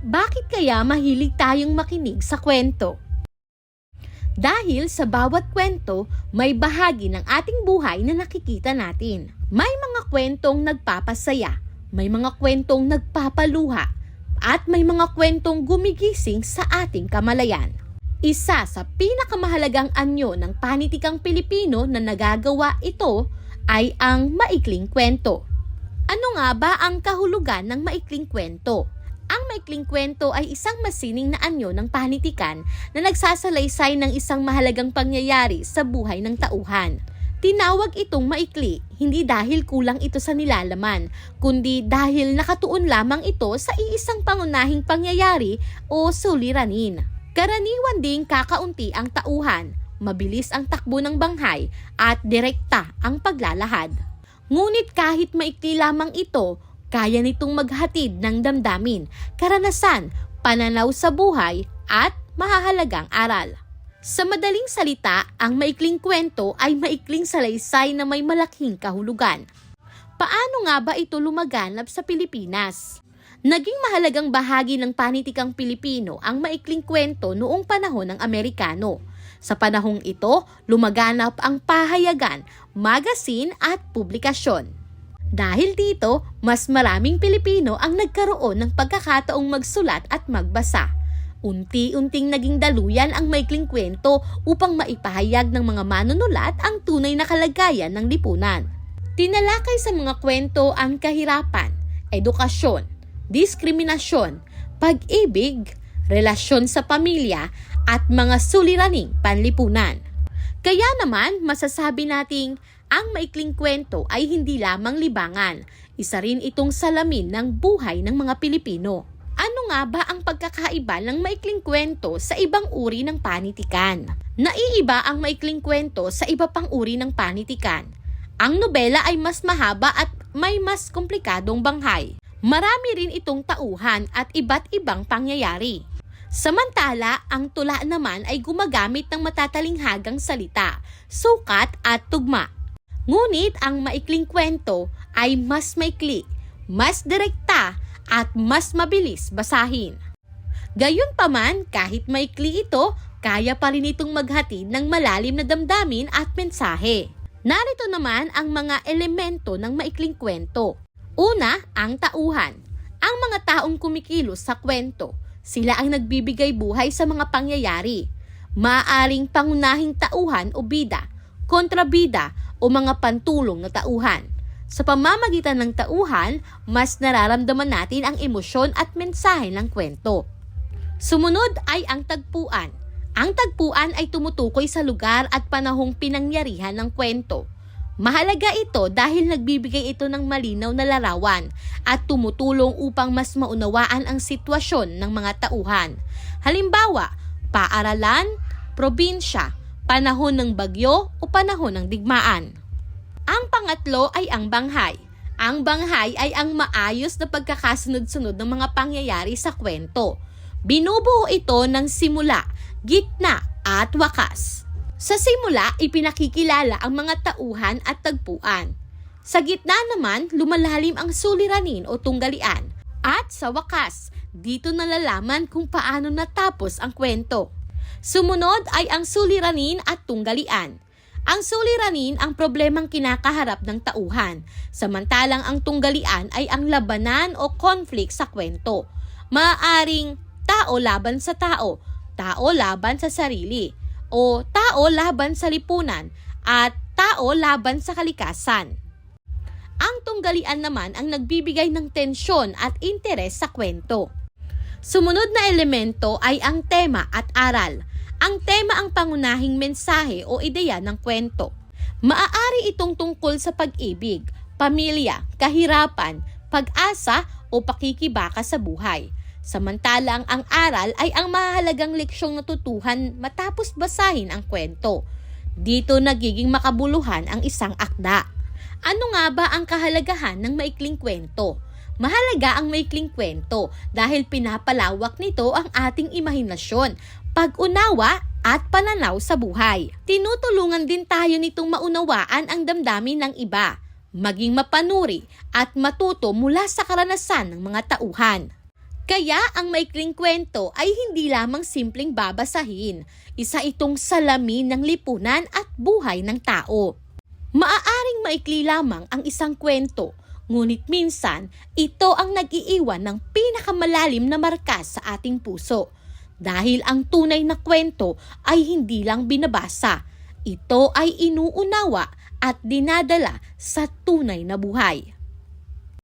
Bakit kaya mahilig tayong makinig sa kwento? Dahil sa bawat kwento, may bahagi ng ating buhay na nakikita natin. May mga kwentong nagpapasaya, may mga kwentong nagpapaluha, at may mga kwentong gumigising sa ating kamalayan. Isa sa pinakamahalagang anyo ng panitikang Pilipino na nagagawa ito ay ang maikling kwento. Ano nga ba ang kahulugan ng maikling kwento? Ang maikling kwento ay isang masining na anyo ng panitikan na nagsasalaysay ng isang mahalagang pangyayari sa buhay ng tauhan. Tinawag itong maikli, hindi dahil kulang ito sa nilalaman, kundi dahil nakatuon lamang ito sa iisang pangunahing pangyayari o suliranin. Karaniwan ding kakaunti ang tauhan, mabilis ang takbo ng banghay, at direkta ang paglalahad. Ngunit kahit maikli lamang ito, kaya nitong maghatid ng damdamin, karanasan, pananaw sa buhay, at mahahalagang aral. Sa madaling salita, ang maikling kwento ay maikling salaysay na may malaking kahulugan. Paano nga ba ito lumaganap sa Pilipinas? Naging mahalagang bahagi ng panitikang Pilipino ang maikling kwento noong panahon ng Amerikano. Sa panahong ito, lumaganap ang pahayagan, magasin at publikasyon. Dahil dito, mas maraming Pilipino ang nagkaroon ng pagkakataong magsulat at magbasa. Unti-unting naging daluyan ang maikling kwento upang maipahayag ng mga manunulat ang tunay na kalagayan ng lipunan. Tinalakay sa mga kwento ang kahirapan, edukasyon, diskriminasyon, pag-ibig, relasyon sa pamilya, at mga suliraning panlipunan. Kaya naman, masasabi nating ang maikling kwento ay hindi lamang libangan, isa rin itong salamin ng buhay ng mga Pilipino. Ano nga ba ang pagkakaiba ng maikling kwento sa ibang uri ng panitikan? Naiiba ang maikling kwento sa iba pang uri ng panitikan. Ang nobela ay mas mahaba at may mas komplikadong banghay. Marami rin itong tauhan at iba't ibang pangyayari. Samantala, ang tula naman ay gumagamit ng matatalinghagang salita, sukat at tugma. Ngunit ang maikling kwento ay mas maikli, mas direkta at mas mabilis basahin. Gayunpaman, kahit maikli ito, kaya pa rin itong maghatid ng malalim na damdamin at mensahe. Narito naman ang mga elemento ng maikling kwento. Una, ang tauhan. Ang mga taong kumikilos sa kwento, sila ang nagbibigay buhay sa mga pangyayari. Maaaring pangunahing tauhan o bida, kontrabida o mga pantulong na tauhan. Sa pamamagitan ng tauhan, mas nararamdaman natin ang emosyon at mensahe ng kwento. Sumunod ay ang tagpuan. Ang tagpuan ay tumutukoy sa lugar at panahong pinangyarihan ng kwento. Mahalaga ito dahil nagbibigay ito ng malinaw na larawan at tumutulong upang mas maunawaan ang sitwasyon ng mga tauhan. Halimbawa, paaralan, probinsya, panahon ng bagyo o panahon ng digmaan. Ang pangatlo ay ang banghay. Ang banghay ay ang maayos na pagkakasunod-sunod ng mga pangyayari sa kwento. Binubuo ito ng simula, gitna at wakas. Sa simula, ipinakikilala ang mga tauhan at tagpuan. Sa gitna naman, lumalalim ang suliranin o tunggalian. At sa wakas, dito nalalaman kung paano natapos ang kwento. Sumunod ay ang suliranin at tunggalian. Ang suliranin ang problemang kinakaharap ng tauhan, samantalang ang tunggalian ay ang labanan o conflict sa kwento. Maaaring tao laban sa tao, tao laban sa sarili, o tao laban sa lipunan, at tao laban sa kalikasan. Ang tunggalian naman ang nagbibigay ng tensyon at interes sa kwento. Sumunod na elemento ay ang tema at aral. Ang tema ang pangunahing mensahe o ideya ng kwento. Maaari itong tungkol sa pag-ibig, pamilya, kahirapan, pag-asa o pakikibaka sa buhay. Samantalang ang aral ay ang mahalagang leksyong natutuhan matapos basahin ang kwento. Dito nagiging makabuluhan ang isang akda. Ano nga ba ang kahalagahan ng maikling kwento? Mahalaga ang maikling kwento dahil pinapalawak nito ang ating imahinasyon, pag-unawa at pananaw sa buhay. Tinutulungan din tayo nitong maunawaan ang damdamin ng iba, maging mapanuri at matuto mula sa karanasan ng mga tauhan. Kaya ang maikling kwento ay hindi lamang simpleng babasahin. Isa itong salamin ng lipunan at buhay ng tao. Maaaring maikli lamang ang isang kwento, ngunit minsan ito ang nag-iiwan ng pinakamalalim na marka sa ating puso. Dahil ang tunay na kwento ay hindi lang binabasa. Ito ay inuunawa at dinadala sa tunay na buhay.